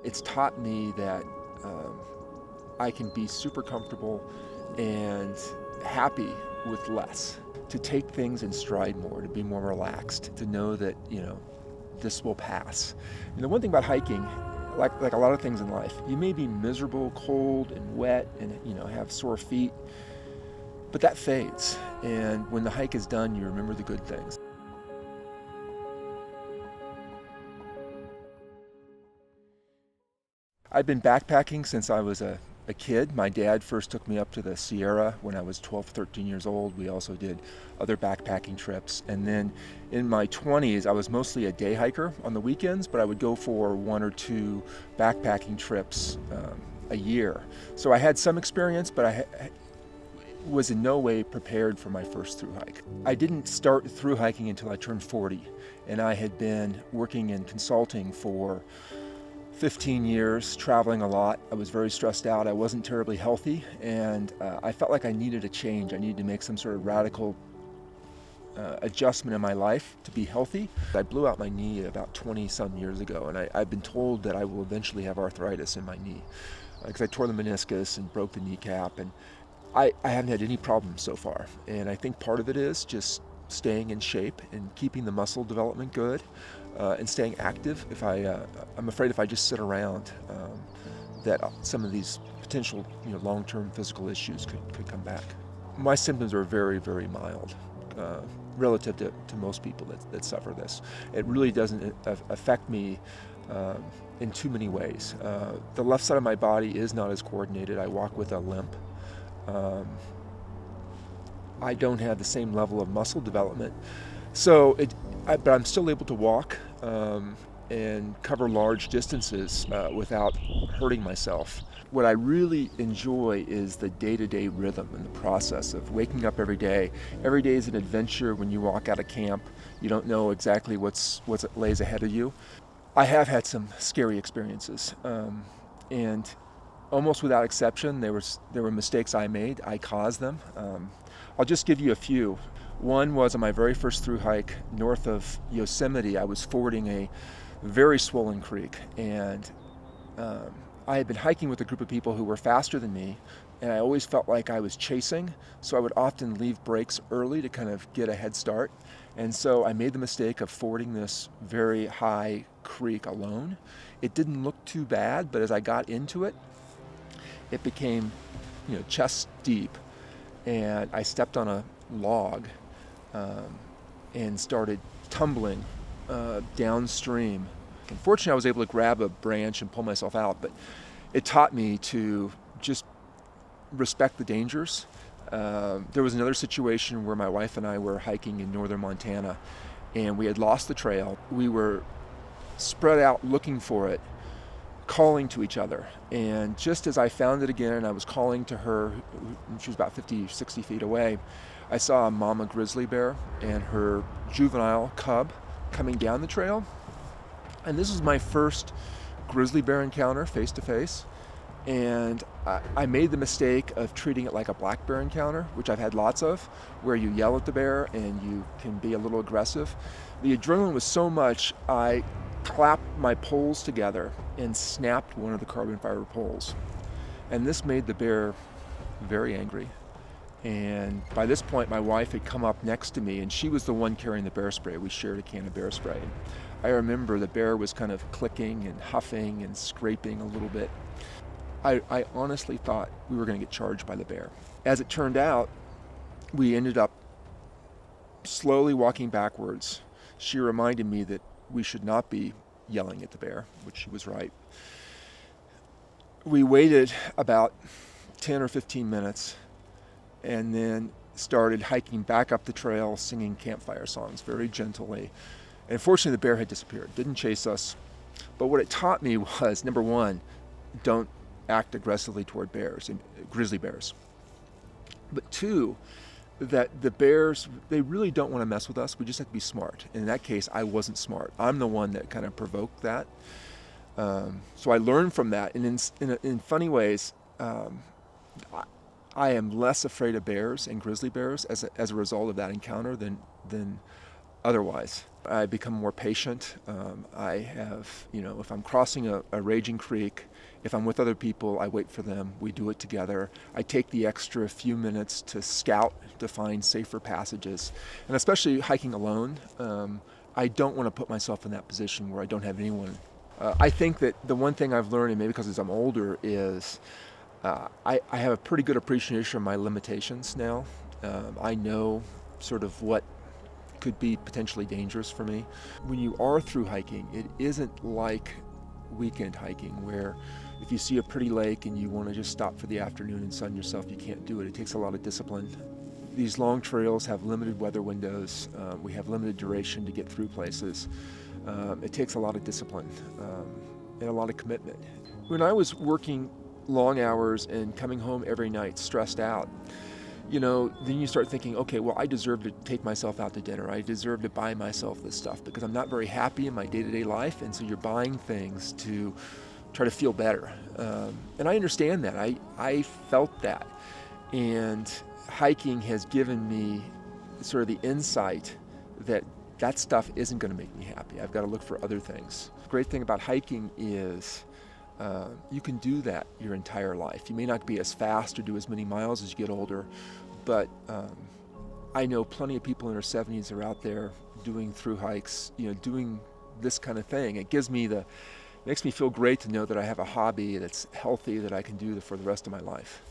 It's taught me that I can be super comfortable and happy with less, to take things in stride more, to be more relaxed, to know that, this will pass. And the one thing about hiking, like a lot of things in life, you may be miserable, cold and wet and, have sore feet, but that fades. And when the hike is done, you remember the good things. I've been backpacking since I was a kid. My dad first took me up to the Sierra when I was 12, 13 years old. We also did other backpacking trips. And then in my 20s, I was mostly a day hiker on the weekends, but I would go for one or two backpacking trips a year. So I had some experience, but I was in no way prepared for my first thru hike. I didn't start thru hiking until I turned 40, and I had been working in consulting for 15 years, traveling a lot. I was very stressed out. I wasn't terribly healthy, and I felt like I needed a change. I needed to make some sort of radical adjustment in my life to be healthy. I blew out my knee about 20-some years ago, and I've been told that I will eventually have arthritis in my knee because I tore the meniscus and broke the kneecap, and I haven't had any problems so far. And I think part of it is just staying in shape and keeping the muscle development good. And staying active. I'm afraid if I just sit around, that some of these potential, long-term physical issues could come back. My symptoms are very, very mild, relative to most people that suffer this. It really doesn't affect me in too many ways. The left side of my body is not as coordinated. I walk with a limp. I don't have the same level of muscle development. But I'm still able to walk and cover large distances without hurting myself. What I really enjoy is the day-to-day rhythm and the process of waking up every day. Every day is an adventure. When you walk out of camp, you don't know exactly what lays ahead of you. I have had some scary experiences, and almost without exception, there were mistakes I made. I caused them. I'll just give you a few. One was on my very first thru hike north of Yosemite. I was fording a very swollen creek, and I had been hiking with a group of people who were faster than me, and I always felt like I was chasing, so I would often leave breaks early to kind of get a head start. And so I made the mistake of fording this very high creek alone. It didn't look too bad, but as I got into it, it became, chest deep, and I stepped on a log and started tumbling downstream. Unfortunately, I was able to grab a branch and pull myself out, but it taught me to just respect the dangers. There was another situation where my wife and I were hiking in northern Montana, and we had lost the trail. We were spread out looking for it, calling to each other. And just as I found it again, and I was calling to her, she was about 50, 60 feet away, I saw a mama grizzly bear and her juvenile cub coming down the trail. And this was my first grizzly bear encounter face to face. And I made the mistake of treating it like a black bear encounter, which I've had lots of, where you yell at the bear and you can be a little aggressive. The adrenaline was so much, I clapped my poles together and snapped one of the carbon fiber poles. And this made the bear very angry. And by this point, my wife had come up next to me, and she was the one carrying the bear spray. We shared a can of bear spray. I remember the bear was kind of clicking and huffing and scraping a little bit. I honestly thought we were going to get charged by the bear. As it turned out, we ended up slowly walking backwards. She reminded me that we should not be yelling at the bear, which she was right. We waited about 10 or 15 minutes and then started hiking back up the trail, singing campfire songs very gently. And fortunately, the bear had disappeared, didn't chase us. But what it taught me was, number one, don't act aggressively toward bears, and grizzly bears. But two, that the bears, they really don't want to mess with us. We just have to be smart. And in that case, I wasn't smart. I'm the one that kind of provoked that. So I learned from that. And in funny ways, I am less afraid of bears and grizzly bears as a result of that encounter than otherwise. I become more patient. I have, if I'm crossing a raging creek, if I'm with other people, I wait for them. We do it together. I take the extra few minutes to scout to find safer passages. And especially hiking alone, I don't want to put myself in that position where I don't have anyone. I think that the one thing I've learned, and maybe because as I'm older, is I have a pretty good appreciation of my limitations now. I know sort of what could be potentially dangerous for me. When you are through hiking, it isn't like weekend hiking where if you see a pretty lake and you want to just stop for the afternoon and sun yourself, you can't do it. It takes a lot of discipline. These long trails have limited weather windows. We have limited duration to get through places. It takes a lot of discipline and a lot of commitment. When I was working long hours and coming home every night stressed out, then you start thinking, okay, well, I deserve to take myself out to dinner. I deserve to buy myself this stuff because I'm not very happy in my day-to-day life. And so you're buying things to try to feel better. And I understand that. I felt that. And hiking has given me sort of the insight that that stuff isn't going to make me happy. I've got to look for other things. The great thing about hiking is you can do that your entire life. You may not be as fast or do as many miles as you get older, but I know plenty of people in their 70s are out there doing through hikes, doing this kind of thing. It makes me feel great to know that I have a hobby that's healthy that I can do for the rest of my life.